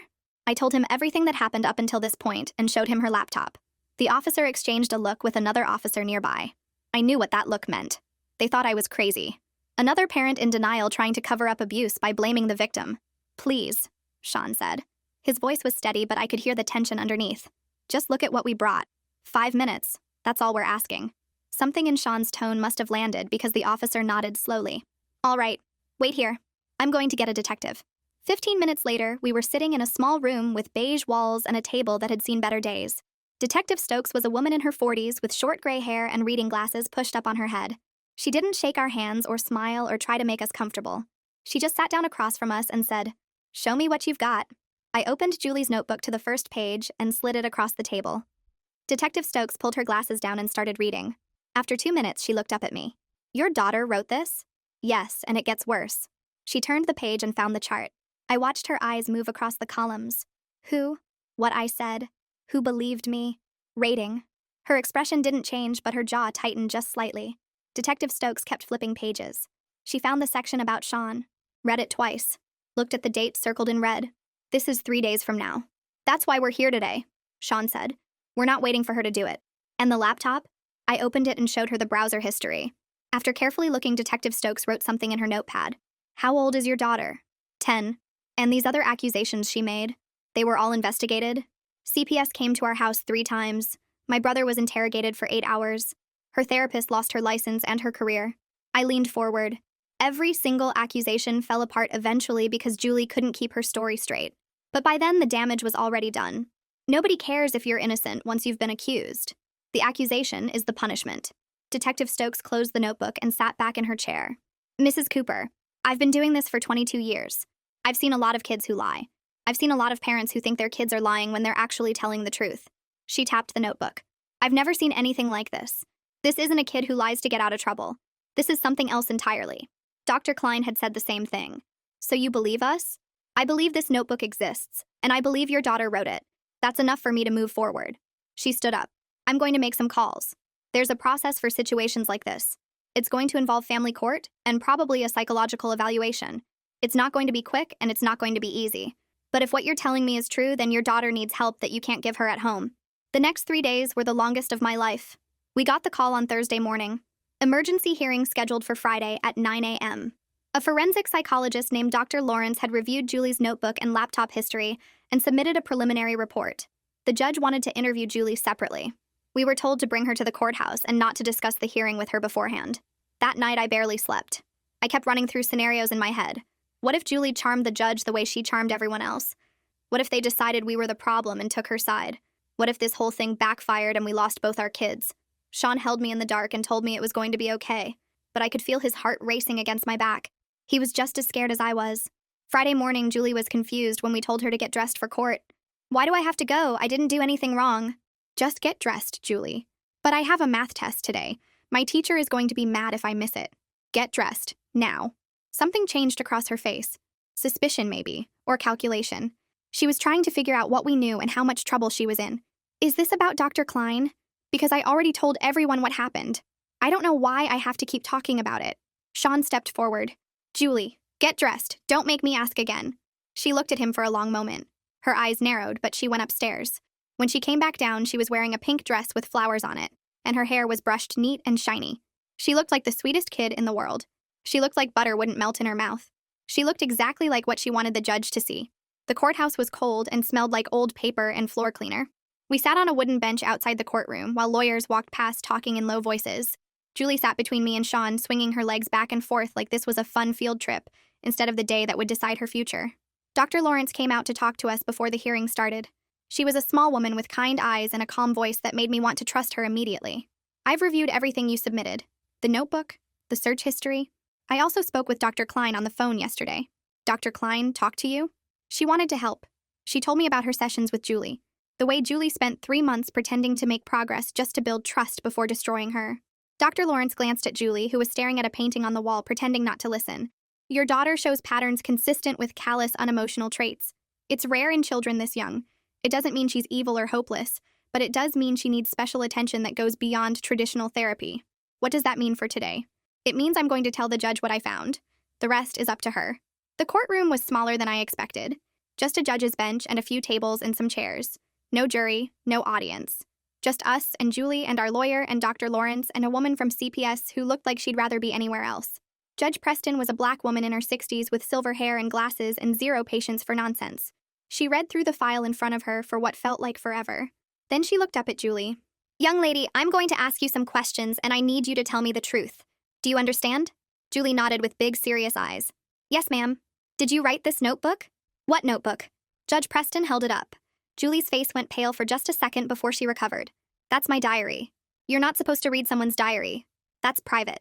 I told him everything that happened up until this point and showed him her laptop. The officer exchanged a look with another officer nearby. I knew what that look meant. They thought I was crazy. Another parent in denial trying to cover up abuse by blaming the victim. Please, Sean said. His voice was steady, but I could hear the tension underneath. Just look at what we brought. 5 minutes. That's all we're asking. Something in Sean's tone must have landed because the officer nodded slowly. All right, wait here. I'm going to get a detective. 15 minutes later, we were sitting in a small room with beige walls and a table that had seen better days. Detective Stokes was a woman in her 40s with short gray hair and reading glasses pushed up on her head. She didn't shake our hands or smile or try to make us comfortable. She just sat down across from us and said, Show me what you've got. I opened Julie's notebook to the first page and slid it across the table. Detective Stokes pulled her glasses down and started reading. After 2 minutes, she looked up at me. Your daughter wrote this? Yes, and it gets worse. She turned the page and found the chart. I watched her eyes move across the columns. Who? What I said? Who believed me? Rating. Her expression didn't change, but her jaw tightened just slightly. Detective Stokes kept flipping pages. She found the section about Sean, read it twice, looked at the date circled in red. This is 3 days from now. That's why we're here today, Sean said. We're not waiting for her to do it. And the laptop? I opened it and showed her the browser history. After carefully looking, Detective Stokes wrote something in her notepad. How old is your daughter? 10. And these other accusations she made? They were all investigated? CPS came to our house 3 times. My brother was interrogated for 8 hours. Her therapist lost her license and her career. I leaned forward. Every single accusation fell apart eventually because Julie couldn't keep her story straight. But by then, the damage was already done. Nobody cares if you're innocent once you've been accused. The accusation is the punishment. Detective Stokes closed the notebook and sat back in her chair. Mrs. Cooper, I've been doing this for 22 years. I've seen a lot of kids who lie. I've seen a lot of parents who think their kids are lying when they're actually telling the truth. She tapped the notebook. I've never seen anything like this. This isn't a kid who lies to get out of trouble. This is something else entirely. Dr. Klein had said the same thing. So you believe us? I believe this notebook exists, and I believe your daughter wrote it. That's enough for me to move forward. She stood up. I'm going to make some calls. There's a process for situations like this. It's going to involve family court and probably a psychological evaluation. It's not going to be quick and it's not going to be easy. But if what you're telling me is true, then your daughter needs help that you can't give her at home. The next 3 days were the longest of my life. We got the call on Thursday morning. Emergency hearing scheduled for Friday at 9 a.m. A forensic psychologist named Dr. Lawrence had reviewed Julie's notebook and laptop history and submitted a preliminary report. The judge wanted to interview Julie separately. We were told to bring her to the courthouse and not to discuss the hearing with her beforehand. That night, I barely slept. I kept running through scenarios in my head. What if Julie charmed the judge the way she charmed everyone else? What if they decided we were the problem and took her side? What if this whole thing backfired and we lost both our kids? Sean held me in the dark and told me it was going to be okay, but I could feel his heart racing against my back. He was just as scared as I was. Friday morning, Julie was confused when we told her to get dressed for court. Why do I have to go? I didn't do anything wrong. Just get dressed, Julie. But I have a math test today. My teacher is going to be mad if I miss it. Get dressed, now. Something changed across her face. Suspicion, maybe, or calculation. She was trying to figure out what we knew and how much trouble she was in. Is this about Dr. Klein? Because I already told everyone what happened. I don't know why I have to keep talking about it. Sean stepped forward. Julie, get dressed. Don't make me ask again. She looked at him for a long moment. Her eyes narrowed, but she went upstairs. When she came back down, she was wearing a pink dress with flowers on it, and her hair was brushed neat and shiny. She looked like the sweetest kid in the world. She looked like butter wouldn't melt in her mouth. She looked exactly like what she wanted the judge to see. The courthouse was cold and smelled like old paper and floor cleaner. We sat on a wooden bench outside the courtroom while lawyers walked past talking in low voices. Julie sat between me and Sean, swinging her legs back and forth like this was a fun field trip, instead of the day that would decide her future. Dr. Lawrence came out to talk to us before the hearing started. She was a small woman with kind eyes and a calm voice that made me want to trust her immediately. I've reviewed everything you submitted. The notebook, the search history. I also spoke with Dr. Klein on the phone yesterday. Dr. Klein talked to you? She wanted to help. She told me about her sessions with Julie. The way Julie spent 3 months pretending to make progress just to build trust before destroying her. Dr. Lawrence glanced at Julie, who was staring at a painting on the wall, pretending not to listen. Your daughter shows patterns consistent with callous, unemotional traits. It's rare in children this young. It doesn't mean she's evil or hopeless, but it does mean she needs special attention that goes beyond traditional therapy. What does that mean for today? It means I'm going to tell the judge what I found. The rest is up to her. The courtroom was smaller than I expected. Just a judge's bench and a few tables and some chairs. No jury, no audience. Just us and Julie and our lawyer and Dr. Lawrence and a woman from CPS who looked like she'd rather be anywhere else. Judge Preston was a black woman in her 60s with silver hair and glasses and zero patience for nonsense. She read through the file in front of her for what felt like forever. Then she looked up at Julie. Young lady, I'm going to ask you some questions and I need you to tell me the truth. Do you understand? Julie nodded with big, serious eyes. Yes, ma'am. Did you write this notebook? What notebook? Judge Preston held it up. Julie's face went pale for just a second before she recovered. That's my diary. You're not supposed to read someone's diary. That's private.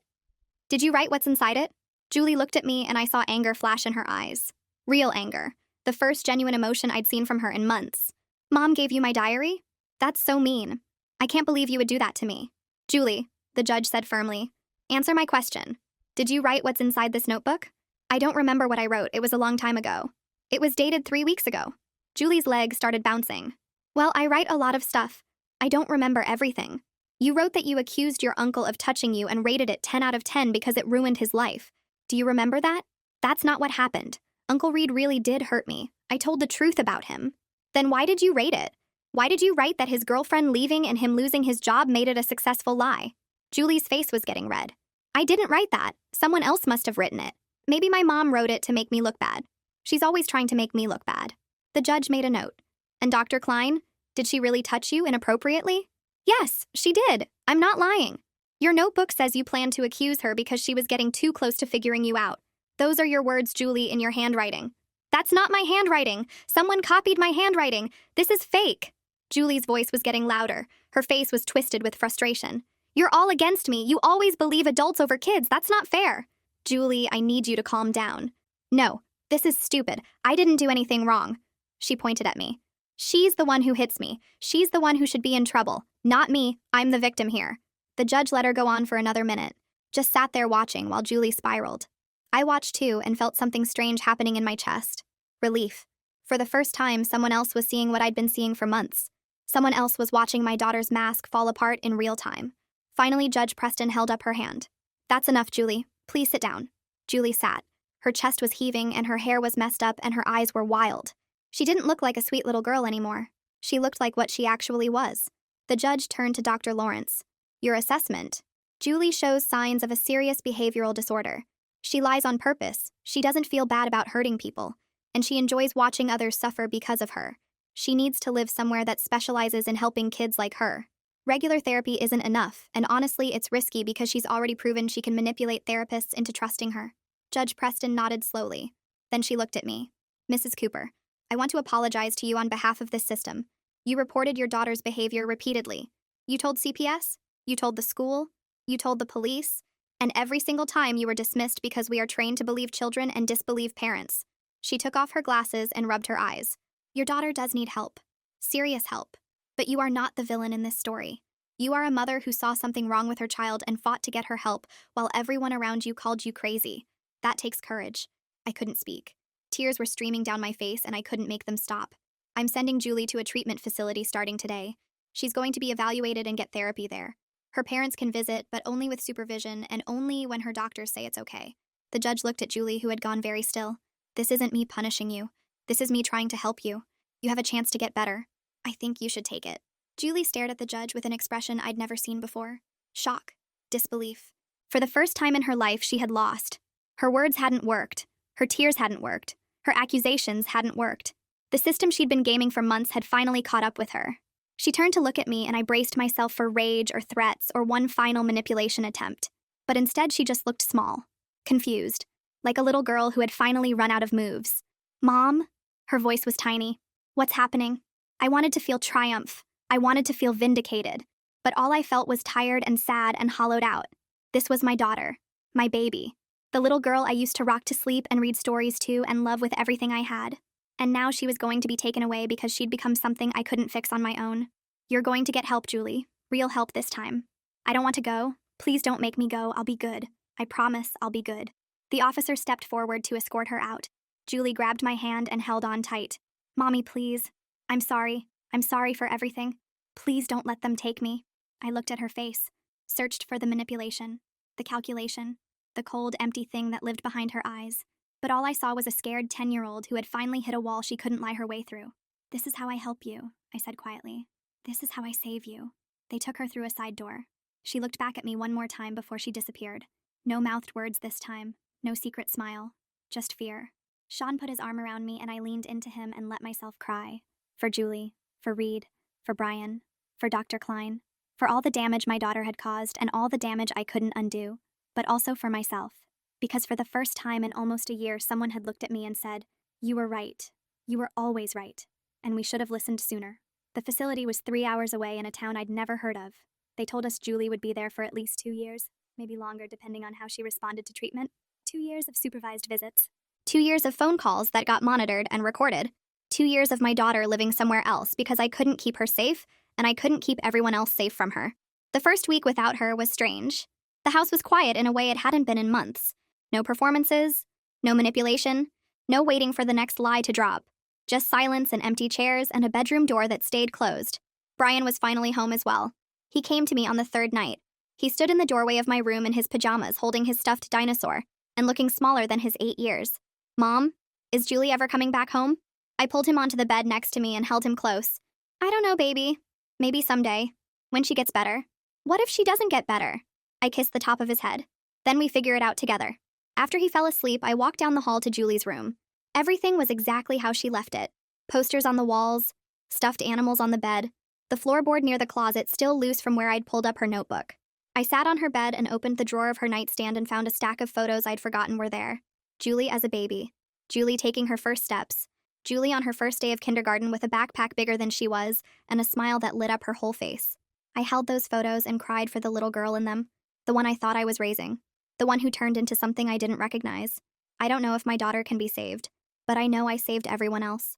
Did you write what's inside it? Julie looked at me and I saw anger flash in her eyes. Real anger. The first genuine emotion I'd seen from her in months. Mom gave you my diary? That's so mean. I can't believe you would do that to me. Julie, the judge said firmly, answer my question. Did you write what's inside this notebook? I don't remember what I wrote. It was a long time ago. It was dated 3 weeks ago. Julie's leg started bouncing. Well, I write a lot of stuff. I don't remember everything. You wrote that you accused your uncle of touching you and rated it 10 out of 10 because it ruined his life. Do you remember that? That's not what happened. Uncle Reed really did hurt me. I told the truth about him. Then why did you rate it? Why did you write that his girlfriend leaving and him losing his job made it a successful lie? Julie's face was getting red. I didn't write that. Someone else must have written it. Maybe my mom wrote it to make me look bad. She's always trying to make me look bad. The judge made a note. And Dr. Klein, did she really touch you inappropriately? Yes, she did. I'm not lying. Your notebook says you planned to accuse her because she was getting too close to figuring you out. Those are your words, Julie, in your handwriting. That's not my handwriting. Someone copied my handwriting. This is fake. Julie's voice was getting louder. Her face was twisted with frustration. You're all against me. You always believe adults over kids. That's not fair. Julie, I need you to calm down. No, this is stupid. I didn't do anything wrong. She pointed at me. She's the one who hits me. She's the one who should be in trouble. Not me. I'm the victim here. The judge let her go on for another minute. Just sat there watching while Julie spiraled. I watched too and felt something strange happening in my chest. Relief. For the first time, someone else was seeing what I'd been seeing for months. Someone else was watching my daughter's mask fall apart in real time. Finally, Judge Preston held up her hand. That's enough, Julie. Please sit down. Julie sat. Her chest was heaving and her hair was messed up and her eyes were wild. She didn't look like a sweet little girl anymore. She looked like what she actually was. The judge turned to Dr. Lawrence. Your assessment. Julie shows signs of a serious behavioral disorder. She lies on purpose. She doesn't feel bad about hurting people. And she enjoys watching others suffer because of her. She needs to live somewhere that specializes in helping kids like her. Regular therapy isn't enough, and honestly, it's risky because she's already proven she can manipulate therapists into trusting her. Judge Preston nodded slowly. Then she looked at me. Mrs. Cooper, I want to apologize to you on behalf of this system. You reported your daughter's behavior repeatedly. You told CPS, you told the school, you told the police, and every single time you were dismissed because we are trained to believe children and disbelieve parents. She took off her glasses and rubbed her eyes. Your daughter does need help. Serious help. But you are not the villain in this story. You are a mother who saw something wrong with her child and fought to get her help while everyone around you called you crazy. That takes courage. I couldn't speak. Tears were streaming down my face and I couldn't make them stop. I'm sending Julie to a treatment facility starting today. She's going to be evaluated and get therapy there. Her parents can visit, but only with supervision and only when her doctors say it's okay. The judge looked at Julie, who had gone very still. This isn't me punishing you. This is me trying to help you. You have a chance to get better. I think you should take it. Julie stared at the judge with an expression I'd never seen before. Shock. Disbelief. For the first time in her life, she had lost. Her words hadn't worked. Her tears hadn't worked. Her accusations hadn't worked. The system she'd been gaming for months had finally caught up with her. She turned to look at me and I braced myself for rage or threats or one final manipulation attempt. But instead she just looked small, confused, like a little girl who had finally run out of moves. Mom? Her voice was tiny. What's happening? I wanted to feel triumph. I wanted to feel vindicated. But all I felt was tired and sad and hollowed out. This was my daughter, my baby, the little girl I used to rock to sleep and read stories to and love with everything I had. And now she was going to be taken away because she'd become something I couldn't fix on my own. You're going to get help, Julie. Real help this time. I don't want to go. Please don't make me go. I'll be good. I promise I'll be good. The officer stepped forward to escort her out. Julie grabbed my hand and held on tight. Mommy, please. I'm sorry. I'm sorry for everything. Please don't let them take me. I looked at her face, searched for the manipulation, the calculation, the cold, empty thing that lived behind her eyes. But all I saw was a scared 10-year-old who had finally hit a wall she couldn't lie her way through. This is how I help you, I said quietly. This is how I save you. They took her through a side door. She looked back at me one more time before she disappeared. No mouthed words this time, no secret smile, just fear. Sean put his arm around me and I leaned into him and let myself cry. For Julie, for Reed, for Brian, for Dr. Klein, for all the damage my daughter had caused and all the damage I couldn't undo, but also for myself. Because for the first time in almost a year, someone had looked at me and said, "You were right. You were always right. And we should have listened sooner." The facility was 3 hours away in a town I'd never heard of. They told us Julie would be there for at least 2 years, maybe longer depending on how she responded to treatment. 2 years of supervised visits. 2 years of phone calls that got monitored and recorded. 2 years of my daughter living somewhere else because I couldn't keep her safe and I couldn't keep everyone else safe from her. The first week without her was strange. The house was quiet in a way it hadn't been in months. No performances, no manipulation, no waiting for the next lie to drop. Just silence and empty chairs and a bedroom door that stayed closed. Brian was finally home as well. He came to me on the third night. He stood in the doorway of my room in his pajamas holding his stuffed dinosaur and looking smaller than his 8 years. "Mom, is Julie ever coming back home?" I pulled him onto the bed next to me and held him close. "I don't know, baby. Maybe someday. When she gets better." "What if she doesn't get better?" I kissed the top of his head. "Then we figure it out together." After he fell asleep, I walked down the hall to Julie's room. Everything was exactly how she left it. Posters on the walls, stuffed animals on the bed, the floorboard near the closet still loose from where I'd pulled up her notebook. I sat on her bed and opened the drawer of her nightstand and found a stack of photos I'd forgotten were there. Julie as a baby. Julie taking her first steps. Julie on her first day of kindergarten with a backpack bigger than she was and a smile that lit up her whole face. I held those photos and cried for the little girl in them, the one I thought I was raising, the one who turned into something I didn't recognize. I don't know if my daughter can be saved, but I know I saved everyone else.